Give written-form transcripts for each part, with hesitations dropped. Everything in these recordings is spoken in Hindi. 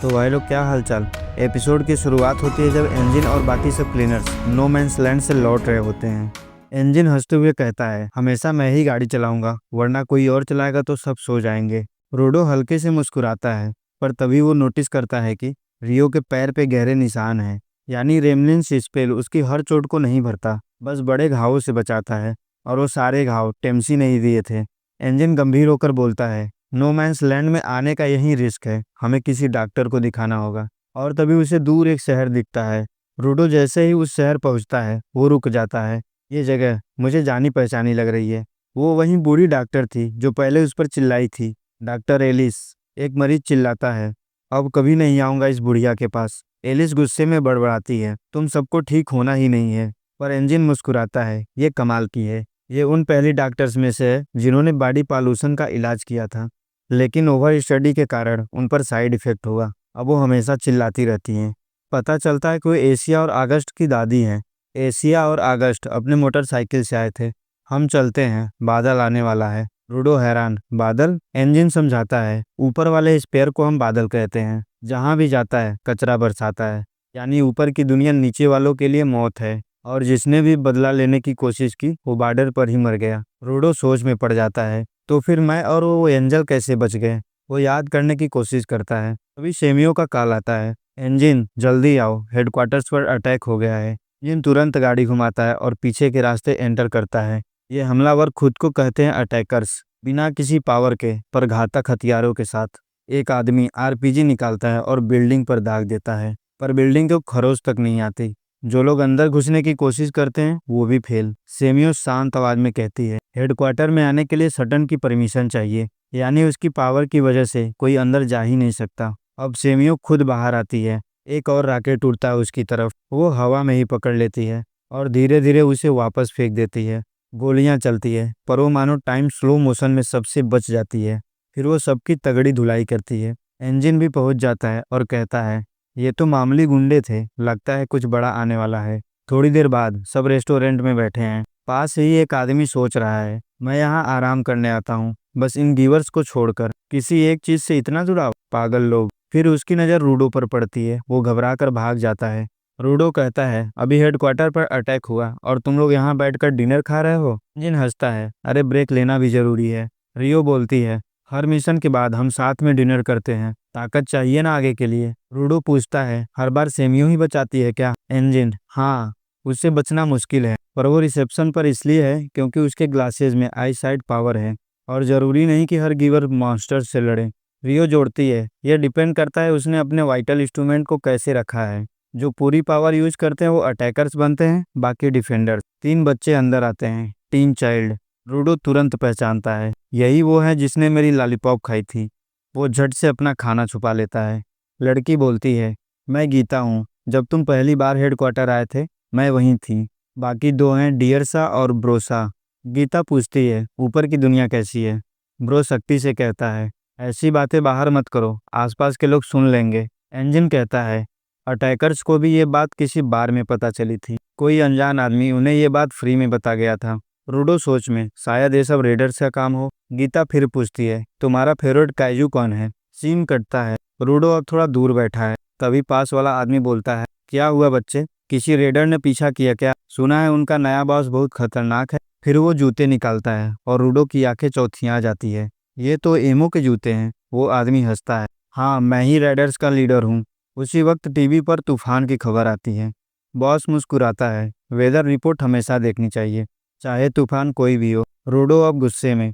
तो भाई लोग क्या हालचाल। एपिसोड की शुरुआत होती है जब एंजिन और बाकी सब क्लीनर्स नो मैंस लैंड से लौट रहे होते हैं। एंजिन हंसते हुए कहता है, हमेशा मैं ही गाड़ी चलाऊंगा, वरना कोई और चलाएगा तो सब सो जाएंगे। रोडो हल्के से मुस्कुराता है, पर तभी वो नोटिस करता है कि रियो के पैर पे गहरे निशान हैं। यानी रेमलिंस स्पेल उसकी हर चोट को नहीं भरता, बस बड़े घावों से बचाता है। और वो सारे घाव टेम्सी नहीं दिए थे। एंजिन गंभीर होकर बोलता है, नो मैंस लैंड में आने का यही रिस्क है, हमें किसी डॉक्टर को दिखाना होगा। और तभी उसे दूर एक शहर दिखता है। रूडो जैसे ही उस शहर पहुंचता है वो रुक जाता है। ये जगह मुझे जानी पहचानी लग रही है। वो वही बूढ़ी डॉक्टर थी जो पहले उस पर चिल्लाई थी। Doctor Alice. एक मरीज चिल्लाता है, अब कभी नहीं आऊंगा इस बुढ़िया के पास। एलिस गुस्से में बड़बड़ाती है, तुम सबको ठीक होना ही नहीं है। पर एंजिन मुस्कुराता है, ये कमाल की है। ये उन पहली डॉक्टर्स में से है जिन्होंने बॉडी पॉल्यूशन का इलाज किया था, लेकिन ओवर स्टडी के कारण उन पर साइड इफेक्ट हुआ। अब वो हमेशा चिल्लाती रहती हैं। पता चलता है कि वो एशिया और अगस्त की दादी हैं। एशिया और अगस्त अपने मोटरसाइकिल से आए थे। हम चलते हैं, बादल आने वाला है। रूडो हैरान, बादल? एंजिन समझाता है, ऊपर वाले स्पेयर को हम बादल कहते हैं। जहाँ भी जाता है कचरा बरसाता है। यानी ऊपर की दुनिया नीचे वालों के लिए मौत है, और जिसने भी बदला लेने की कोशिश की वो बॉर्डर पर ही मर गया। रूडो सोच में पड़ जाता है, तो फिर मैं और वो एंजल कैसे बच गए? वो याद करने की कोशिश करता है। तभी सेमियो का कॉल आता है, एंजिन जल्दी आओ, हेडक्वार्टर्स पर अटैक हो गया है। एंजिन तुरंत गाड़ी घुमाता है और पीछे के रास्ते एंटर करता है। ये हमलावर खुद को कहते हैं अटैकर्स, बिना किसी पावर के पर घातक हथियारों के साथ। एक आदमी आरपीजी निकालता है और बिल्डिंग पर दाग देता है, पर बिल्डिंग को खरोच तक नहीं आती। जो लोग अंदर घुसने की कोशिश करते हैं वो भी फेल। सेमियो शांत आवाज में कहती है, हेडक्वार्टर में आने के लिए सटन की परमिशन चाहिए, यानी उसकी पावर की वजह से कोई अंदर जा ही नहीं सकता। अब सेमियो खुद बाहर आती है। एक और रॉकेट उड़ता है उसकी तरफ, वो हवा में ही पकड़ लेती है और धीरे धीरे उसे वापस फेंक देती है। गोलियां चलती है, पर वो मानो टाइम स्लो मोशन में सबसे बच जाती है। फिर वो सबकी तगड़ी धुलाई करती है। इंजन भी पहुंच जाता है और कहता है, ये तो मामूली गुंडे थे, लगता है कुछ बड़ा आने वाला है। थोड़ी देर बाद सब रेस्टोरेंट में बैठे हैं। पास ही एक आदमी सोच रहा है, मैं यहाँ आराम करने आता हूँ, बस इन गिवर्स को छोड़कर। किसी एक चीज से इतना जुड़ाव, पागल लोग। फिर उसकी नज़र रूडो पर पड़ती है, वो घबरा कर भाग जाता है। रूडो कहता है, अभी हेडक्वार्टर पर अटैक हुआ और तुम लोग यहाँ बैठकर डिनर खा रहे हो? जिन हंसता है, अरे ब्रेक लेना भी जरूरी है। रियो बोलती है, हर मिशन के बाद हम साथ में डिनर करते हैं, ताकत चाहिए ना आगे के लिए। रूडो पूछता है, हर बार सेमियो ही बचाती है क्या? इंजन, हाँ, उससे बचना मुश्किल है, पर वो रिसेप्शन पर इसलिए है क्योंकि उसके ग्लासेस में आई साइट पावर है, और जरूरी नहीं कि हर गिवर मॉन्स्टर से लड़े। रियो जोड़ती है, यह डिपेंड करता है उसने अपने वाइटल इंस्ट्रूमेंट को कैसे रखा है। जो पूरी पावर यूज करते हैं वो अटैकर्स बनते हैं, बाकी डिफेंडर्स। 3 बच्चे अंदर आते हैं, टीन चाइल्ड। रूडो तुरंत पहचानता है, यही वो है जिसने मेरी लॉलीपॉप खाई थी। वो झट से अपना खाना छुपा लेता है। लड़की बोलती है, मैं गीता हूँ, जब तुम पहली बार हेडक्वार्टर आए थे मैं वहीं थी। बाकी 2 हैं, डियरसा और ब्रोसा। गीता पूछती है, ऊपर की दुनिया कैसी है? ब्रो सख्ती से कहता है, ऐसी बातें बाहर मत करो, आसपास के लोग सुन लेंगे। एंजिन कहता है, अटैकर्स को भी ये बात किसी बार में पता चली थी, कोई अनजान आदमी उन्हें ये बात फ्री में बता गया था। रूडो सोच में, शायद ये सब रेडर्स का काम हो। गीता फिर पूछती है, तुम्हारा फेवरेट काइजू कौन है? सीन कटता है, रूडो अब थोड़ा दूर बैठा है। तभी पास वाला आदमी बोलता है, क्या हुआ बच्चे, किसी रेडर ने पीछा किया क्या? सुना है उनका नया बॉस बहुत खतरनाक है। फिर वो जूते निकालता है और रूडो की आंखें चौथियां जाती है। ये तो एमो के जूते हैं। वो आदमी हंसता है, हाँ, मैं ही रेडर्स का लीडर हूँ। उसी वक्त टीवी पर तूफान की खबर आती है। बॉस मुस्कुराता है, वेदर रिपोर्ट हमेशा देखनी चाहिए, चाहे तूफान कोई भी हो। रूडो अब गुस्से में,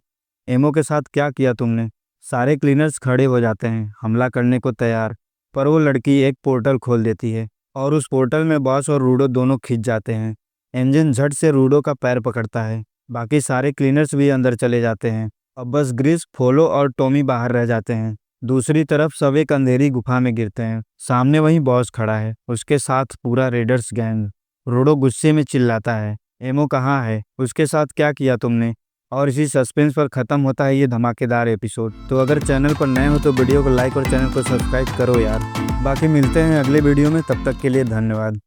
एमो के साथ क्या किया तुमने? सारे क्लीनर्स खड़े हो जाते हैं, हमला करने को तैयार। पर वो लड़की एक पोर्टल खोल देती है और उस पोर्टल में बॉस और रूडो दोनों खिंच जाते हैं। इंजन झट से रूडो का पैर पकड़ता है। बाकी सारे क्लीनर्स भी अंदर चले जाते हैं। अब बस ग्रिस, फोलो और टॉमी बाहर रह जाते हैं। दूसरी तरफ सब एक अंधेरी गुफा में गिरते हैं। सामने वही बॉस खड़ा है, उसके साथ पूरा रेडर्स गैंग। रूडो गुस्से में चिल्लाता है, एमो कहाँ है? उसके साथ क्या किया तुमने? और इसी सस्पेंस पर खत्म होता है ये धमाकेदार एपिसोड। तो अगर चैनल पर नए हो तो वीडियो को लाइक और चैनल को सब्सक्राइब करो यार। बाकी मिलते हैं अगले वीडियो में, तब तक के लिए धन्यवाद।